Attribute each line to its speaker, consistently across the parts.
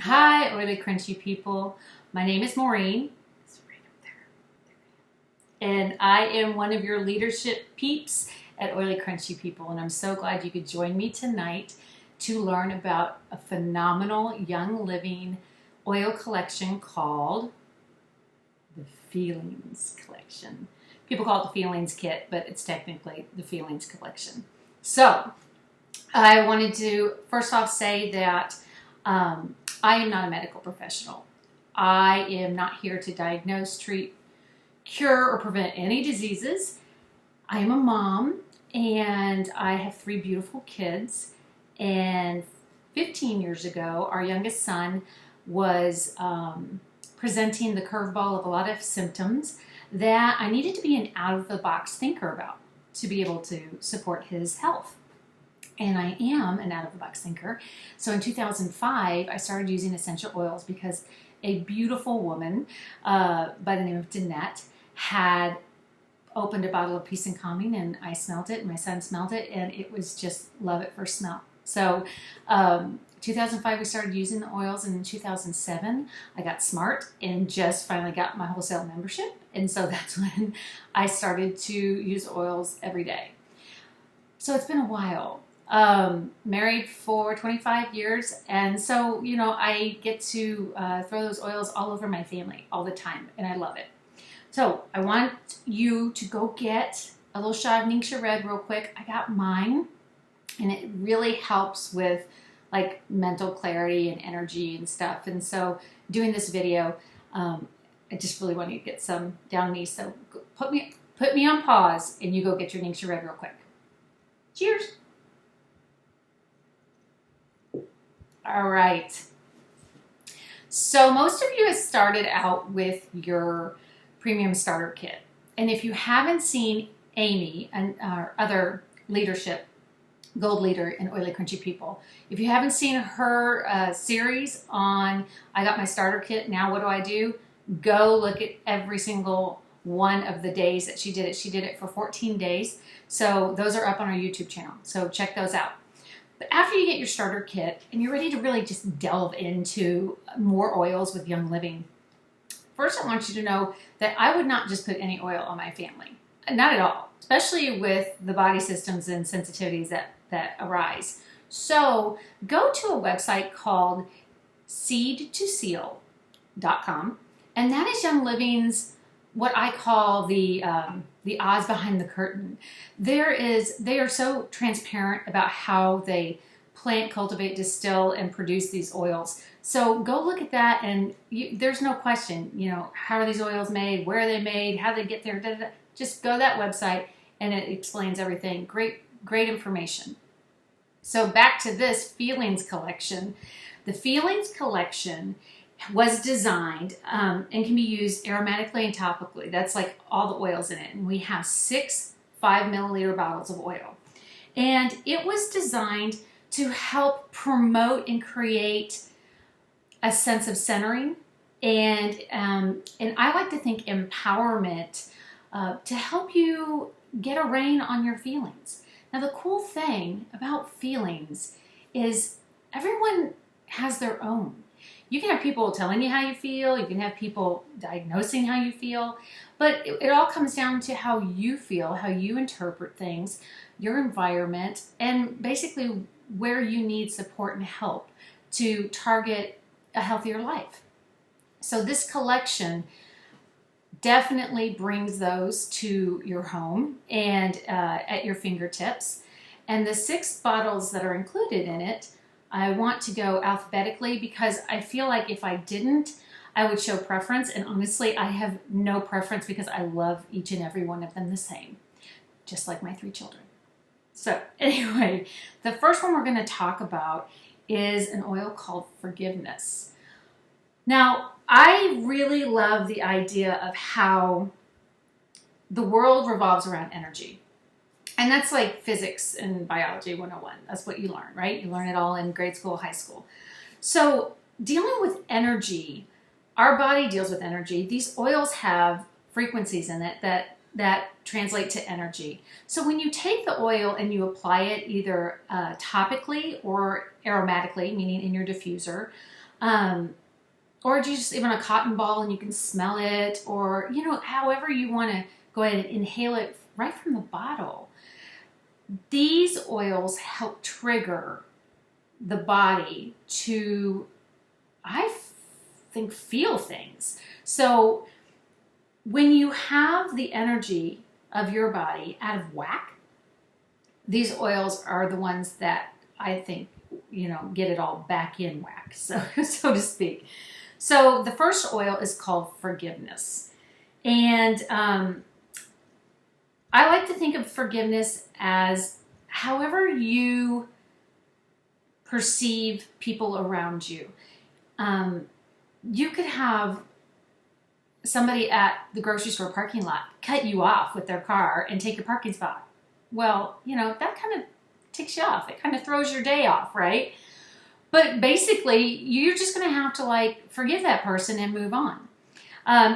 Speaker 1: Hi, oily crunchy people. My name is Maureen,
Speaker 2: It's right up there.
Speaker 1: and I am one of your leadership peeps at Oily Crunchy People, and I'm so glad you could join me tonight to learn about a phenomenal Young Living oil collection called the Feelings Collection. People call it the Feelings Kit, but it's technically the Feelings Collection. So, I wanted to first off say that I am not a medical professional. I am not here to diagnose, treat, cure, or prevent any diseases. I am a mom and I have three beautiful kids. And 15 years ago, our youngest son was presenting the curveball of a lot of symptoms that I needed to be an out of the box thinker about to be able to support his health. And I am an out of the box thinker. So in 2005, I started using essential oils because a beautiful woman by the name of Danette had opened a bottle of Peace and Calming, and I smelled it, and my son smelled it, and it was just love at first smell. So 2005, we started using the oils, and in 2007, I got smart and just finally got my wholesale membership. And so that's when I started to use oils every day. So it's been a while. Married for 25 years, and so I get to throw those oils all over my family all the time, and I love it. So I want you to go get a little shot of Ningxia Red real quick. I got mine, and it really helps with like mental clarity and energy and stuff. And so doing this video, I just really want you to get some down me. So put me on pause, and you go get your Ningxia Red real quick. Cheers. All right. So most of you have started out with your premium starter kit. And if you haven't seen Amy and our other leadership, gold leader in Oily Crunchy People, if you haven't seen her series on I got my starter kit, now what do I do? Go look at every single one of the days that she did it. She did it for 14 days. So those are up on our YouTube channel. So check those out. But after you get your starter kit and you're ready to really just delve into more oils with Young Living, first I want you to know that I would not just put any oil on my family. Not at all, especially with the body systems and sensitivities that arise. So go to a website called seedtoseal.com, and that is Young Living's what I call the odds behind the curtain. They are so transparent about how they plant, cultivate, distill, and produce these oils. So go look at that, and there's no question. How are these oils made? Where are they made? How do they get there? Da, da, da. Just go to that website, and it explains everything. Great information. So back to this Feelings collection. The Feelings collection was designed and can be used aromatically and topically. That's like all the oils in it. And we have 6 5-milliliter bottles of oil. And it was designed to help promote and create a sense of centering and I like to think empowerment to help you get a rein on your feelings. Now the cool thing about feelings is everyone has their own. You can have people telling you how you feel, you can have people diagnosing how you feel, but it all comes down to how you feel, how you interpret things, your environment, and basically where you need support and help to target a healthier life. So this collection definitely brings those to your home and at your fingertips. And the 6 bottles that are included in it, I want to go alphabetically because I feel like if I didn't, I would show preference. And honestly, I have no preference because I love each and every one of them the same, just like my 3 children. So anyway, the first one we're going to talk about is an oil called Forgiveness. Now, I really love the idea of how the world revolves around energy. And that's like physics and biology 101. That's what you learn, right? You learn it all in grade school, high school. So dealing with energy, our body deals with energy. These oils have frequencies in it that translate to energy. So when you take the oil and you apply it either topically or aromatically, meaning in your diffuser, Or just even a cotton ball and you can smell it, or, however you want to go ahead and inhale it right from the bottle. These oils help trigger the body to, I think, feel things. So when you have the energy of your body out of whack, these oils are the ones that I think, get it all back in whack, so to speak. So the first oil is called forgiveness. And I like to think of forgiveness as however you perceive people around you. You could have somebody at the grocery store parking lot cut you off with their car and take your parking spot. Well, that kind of ticks you off. It kind of throws your day off, right? But basically, you're just going to have to forgive that person and move on.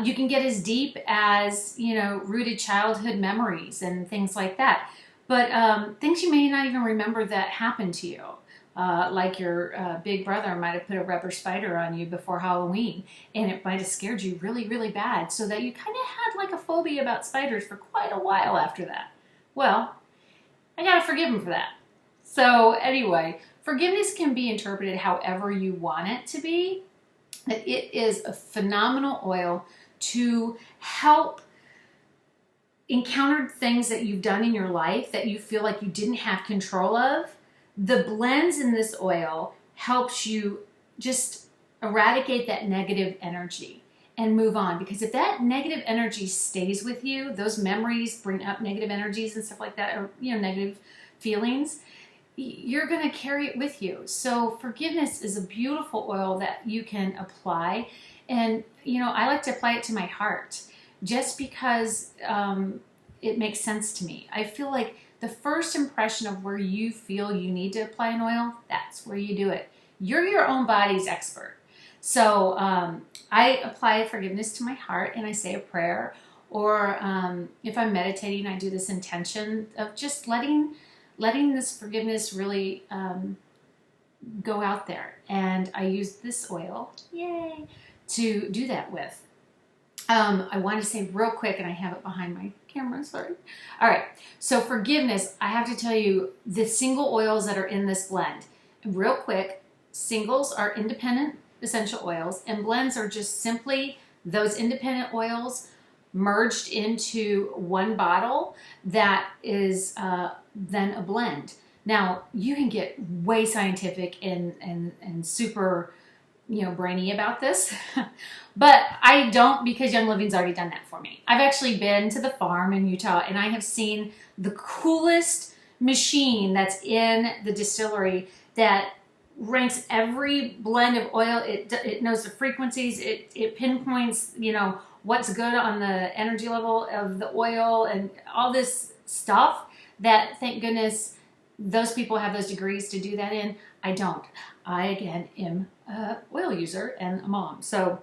Speaker 1: You can get as deep as, rooted childhood memories and things like that. But things you may not even remember that happened to you. Like your big brother might have put a rubber spider on you before Halloween, and it might have scared you really, really bad, so that you kind of had a phobia about spiders for quite a while after that. Well, I got to forgive him for that. So anyway, forgiveness can be interpreted however you want it to be. It is a phenomenal oil to help encounter things that you've done in your life that you feel like you didn't have control of. The blends in this oil helps you just eradicate that negative energy and move on. Because if that negative energy stays with you, those memories bring up negative energies and stuff like that, or negative feelings, you're going to carry it with you. So forgiveness is a beautiful oil that you can apply. And, I like to apply it to my heart just because it makes sense to me. I feel like the first impression of where you feel you need to apply an oil, that's where you do it. You're your own body's expert. So I apply forgiveness to my heart and I say a prayer. Or if I'm meditating, I do this intention of just letting this forgiveness really go out there. And I use this oil, yay, to do that with. I want to say real quick, and I have it behind my camera, sorry. All right, so forgiveness, I have to tell you the single oils that are in this blend. Real quick, singles are independent essential oils, and blends are just simply those independent oils merged into one bottle that is then a blend. Now, you can get way scientific and super brainy about this, but I don't, because Young Living's already done that for me. I've actually been to the farm in Utah and I have seen the coolest machine that's in the distillery that ranks every blend of oil. It knows the frequencies. It pinpoints, what's good on the energy level of the oil and all this stuff that, thank goodness, those people have those degrees to do that in. I don't. I, again, am an oil user and a mom. So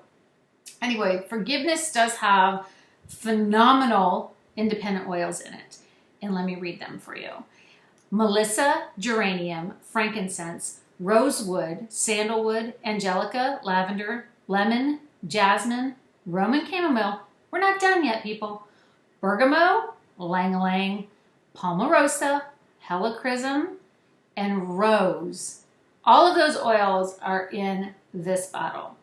Speaker 1: anyway, forgiveness does have phenomenal independent oils in it. And let me read them for you. Melissa, geranium, frankincense, rosewood, sandalwood, angelica, lavender, lemon, jasmine, Roman chamomile. We're not done yet, people. Bergamot, ylang-ylang, palmarosa, helichrysum, and rose. All of those oils are in this bottle.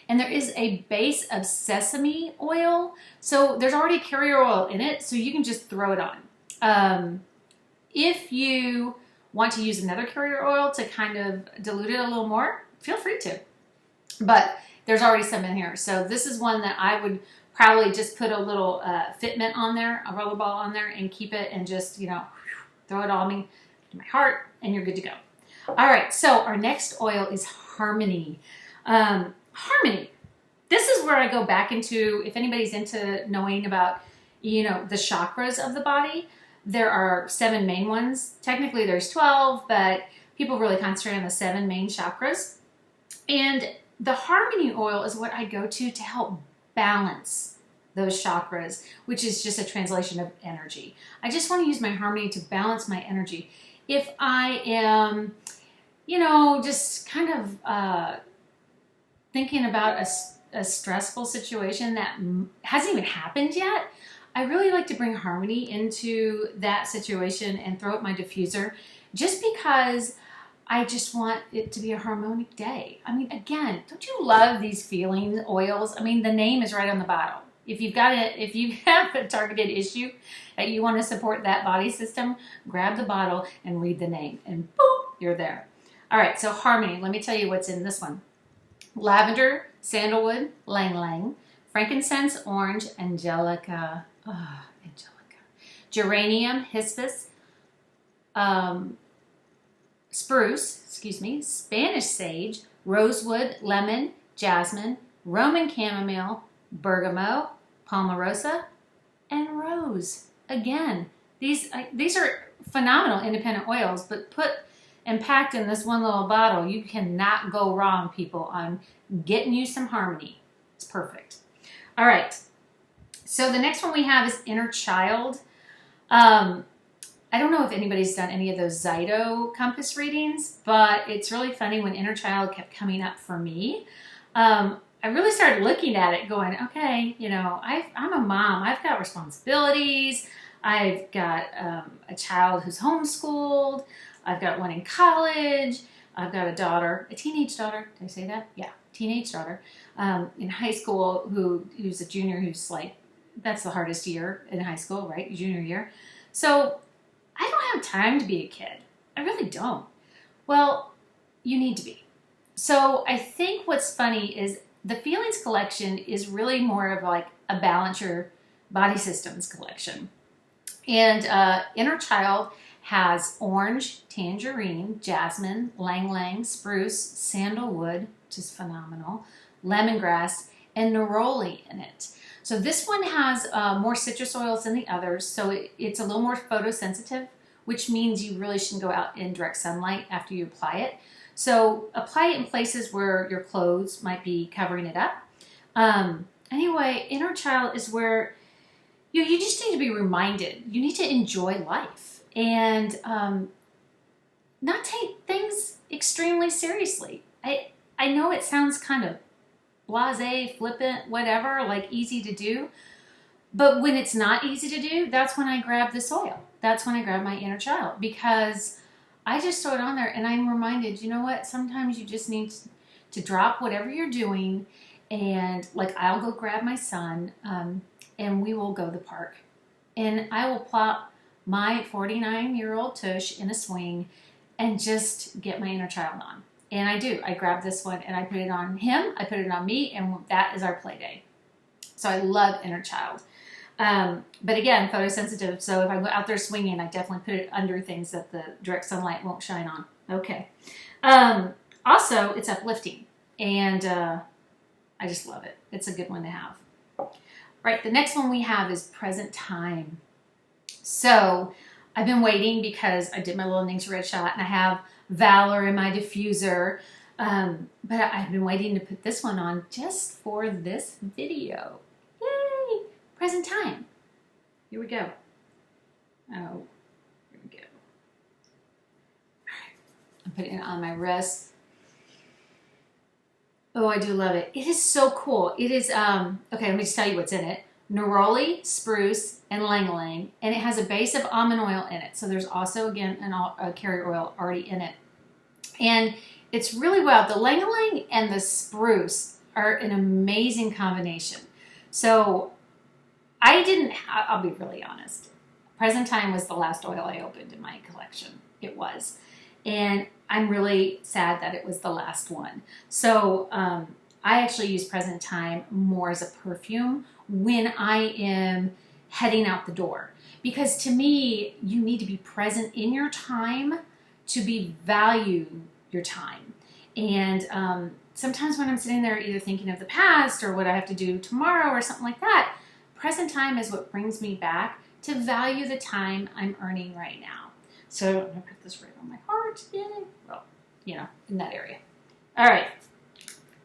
Speaker 1: And there is a base of sesame oil. So there's already carrier oil in it, so you can just throw it on. If you want to use another carrier oil to kind of dilute it a little more, feel free to. But there's already some in here. So this is one that I would probably just put a little fitment on there, a roller ball on there, and keep it and just, throw it all to my heart, and you're good to go. All right, so our next oil is Harmony. Harmony. This is where I go back into, if anybody's into knowing about, the chakras of the body. There are 7 main ones. Technically there's 12, but people really concentrate on the 7 main chakras. And the Harmony oil is what I go to help balance those chakras, which is just a translation of energy. I just want to use my Harmony to balance my energy. If I am, just kind of thinking about a stressful situation that hasn't even happened yet, I really like to bring harmony into that situation and throw up my diffuser just because I just want it to be a harmonic day. I mean, again, don't you love these feeling oils? I mean, the name is right on the bottle. If you've got it, if you have a targeted issue that you want to support that body system, grab the bottle and read the name, and boom, you're there. All right, so harmony. Let me tell you what's in this one: lavender, sandalwood, lang lang, frankincense, orange, angelica, angelica, geranium, hibiscus, spruce, Spanish sage, rosewood, lemon, jasmine, Roman chamomile, bergamot, palmarosa, and rose. Again, these are phenomenal independent oils, but put and packed in this one little bottle, you cannot go wrong, people, on getting you some harmony. It's perfect. All right. So the next one we have is Inner Child. I don't know if anybody's done any of those Zyto compass readings, but it's really funny when Inner Child kept coming up for me. I really started looking at it going, okay, you know, I'm a mom. I've got responsibilities. I've got a child who's homeschooled. I've got one in college. I've got a daughter, a teenage daughter. Did I say that? Yeah, teenage daughter in high school who's a junior, who's like, that's the hardest year in high school, right? Junior year. So I don't have time to be a kid. I really don't. Well, you need to be. So I think what's funny is the Feelings collection is really more of like a balance your body systems collection. And Inner Child has orange, tangerine, jasmine, lang lang, spruce, sandalwood, which is phenomenal, lemongrass, and neroli in it. So this one has more citrus oils than the others, so it's a little more photosensitive, which means you really shouldn't go out in direct sunlight after you apply it. So apply it in places where your clothes might be covering it up. Anyway, Inner Child is where you just need to be reminded. You need to enjoy life and not take things extremely seriously. I know it sounds kind of blasé, flippant, whatever, like easy to do. But when it's not easy to do, that's when I grab this oil. That's when I grab my Inner Child, because I just throw it on there and I'm reminded, you know what? Sometimes you just need to drop whatever you're doing, and like I'll go grab my son and we will go to the park. And I will plop my 49-year-old tush in a swing and just get my Inner Child on. And I do. I grab this one and I put it on him, I put it on me, and that is our play day. So I love Inner Child. But again, photosensitive, so if I go out there swinging, I definitely put it under things that the direct sunlight won't shine on. Okay. Also, it's uplifting, and I just love it. It's a good one to have. Right, the next one we have is Present Time. So I've been waiting because I did my little Ning's Red Shot, and I have Valor in my diffuser, but I've been waiting to put this one on just for this video. Yay! Present Time. Here we go. Oh, here we go. All right. I'm putting it on my wrist. Oh, I do love it. It is so cool. It is, okay, let me just tell you what's in it. Neroli, spruce, and lang lang, and it has a base of almond oil in it. So there's also, again, a carrier oil already in it. And it's really well. The lang lang and the spruce are an amazing combination. So I'll be really honest. Present Time was the last oil I opened in my collection. It was. And I'm really sad that it was the last one. So I actually use Present Time more as a perfume when I am heading out the door. Because to me, you need to be present in your time to value your time. And sometimes when I'm sitting there either thinking of the past or what I have to do tomorrow or something like that, Present Time is what brings me back to value the time I'm earning right now. So I'm going to put this right on my heart. Yay. Well, you know, in that area. All right.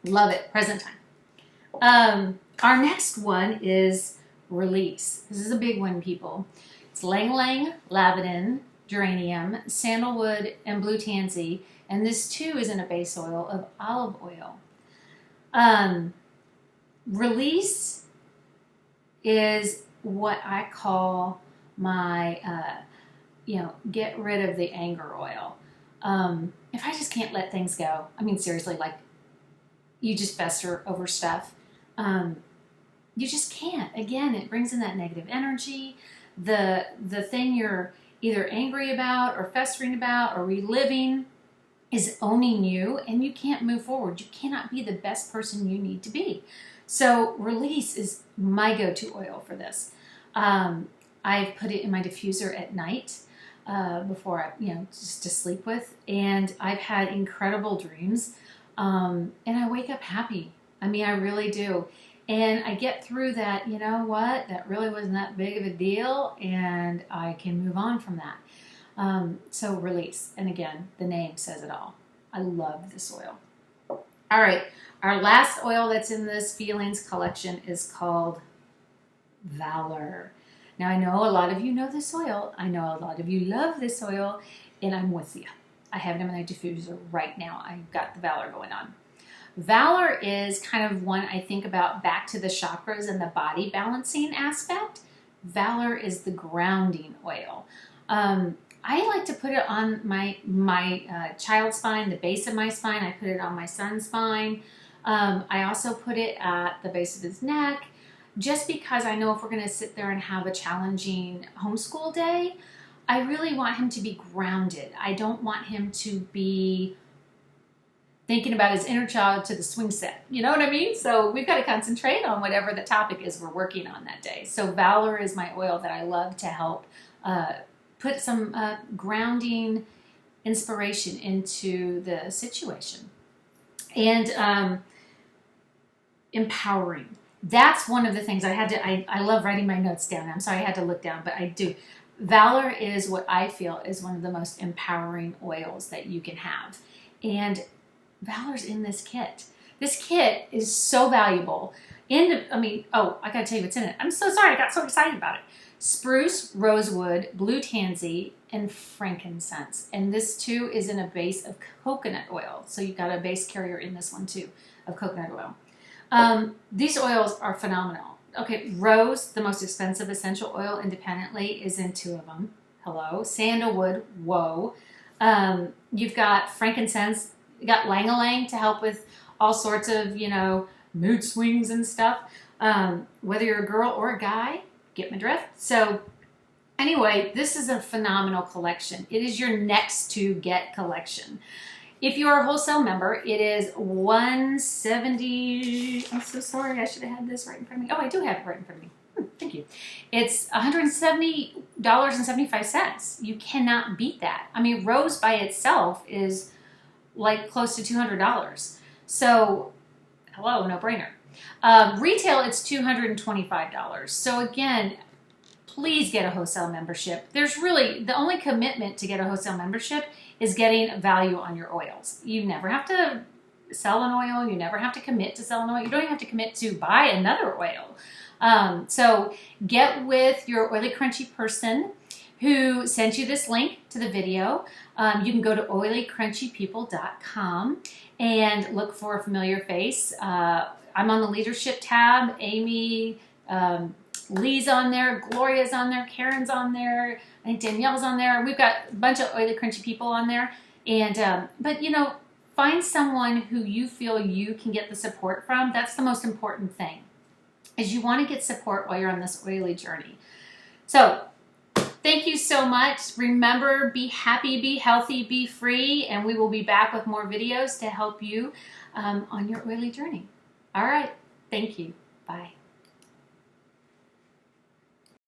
Speaker 1: Love it. Present Time. Our next one is Release. This is a big one, people. It's Lang Lang, Lavender, Geranium, Sandalwood, and Blue Tansy. And this too is in a base oil of olive oil. Release is what I call my, get rid of the anger oil. If I just can't let things go, I mean, seriously, like you just fester over stuff. You just can't. Again, it brings in that negative energy. The thing you're either angry about or festering about or reliving is owning you, and you can't move forward. You cannot be the best person you need to be. So release is my go-to oil for this. I put it in my diffuser at night before I, just to sleep with, and I've had incredible dreams, and I wake up happy. I mean, I really do. And I get through that, you know what, that really wasn't that big of a deal, and I can move on from that. So release. And again, the name says it all. I love this oil. All right. Our last oil that's in this feelings collection is called Valor. Now, I know a lot of you know this oil. I know a lot of you love this oil, and I'm with you. I have it in my diffuser right now. I've got the Valor going on. Valor is kind of one I think about back to the chakras and the body balancing aspect. Valor is the grounding oil. I like to put it on my child's spine, the base of my spine. I put it on my son's spine. I also put it at the base of his neck, just because I know if we're going to sit there and have a challenging homeschool day, I really want him to be grounded. I don't want him to be thinking about his inner child to the swing set. You know what I mean? So we've got to concentrate on whatever the topic is we're working on that day. So Valor is my oil that I love to help put some grounding inspiration into the situation. And empowering. That's one of the things I love writing my notes down. I'm sorry I had to look down, but I do. Valor is what I feel is one of the most empowering oils that you can have. And Valor's in this kit. This kit is so valuable. I gotta tell you what's in it. I'm so sorry, I got so excited about it. Spruce, rosewood, blue tansy, and frankincense. And this too is in a base of coconut oil. So you've got a base carrier in this one too of coconut oil. These oils are phenomenal. Okay, rose, the most expensive essential oil independently, is in 2 of them. Hello. Sandalwood, whoa. You've got frankincense. You got lang-a-lang to help with all sorts of, mood swings and stuff. Whether you're a girl or a guy, get my drift. So anyway, this is a phenomenal collection. It is your next to get collection. If you're a wholesale member, it is $170. I'm so sorry. I should have had this right in front of me. Oh, I do have it right in front of me. Thank you. It's $170.75. You cannot beat that. I mean, rose by itself is like close to $200. So, hello, no brainer. Retail, it's $225. So again, please get a wholesale membership. There's really, the only commitment to get a wholesale membership is getting value on your oils. You never have to sell an oil. You never have to commit to sell an oil. You don't even have to commit to buy another oil. So get with your oily crunchy person who sent you this link to the video. You can go to oilycrunchypeople.com and look for a familiar face. I'm on the leadership tab. Amy, Lee's on there, Gloria's on there, Karen's on there, I think Danielle's on there. We've got a bunch of oily crunchy people on there. And but find someone who you feel you can get the support from. That's the most important thing, is you want to get support while you're on this oily journey. So thank you so much. Remember, be happy, be healthy, be free, and we will be back with more videos to help you on your oily journey. All right. Thank you. Bye.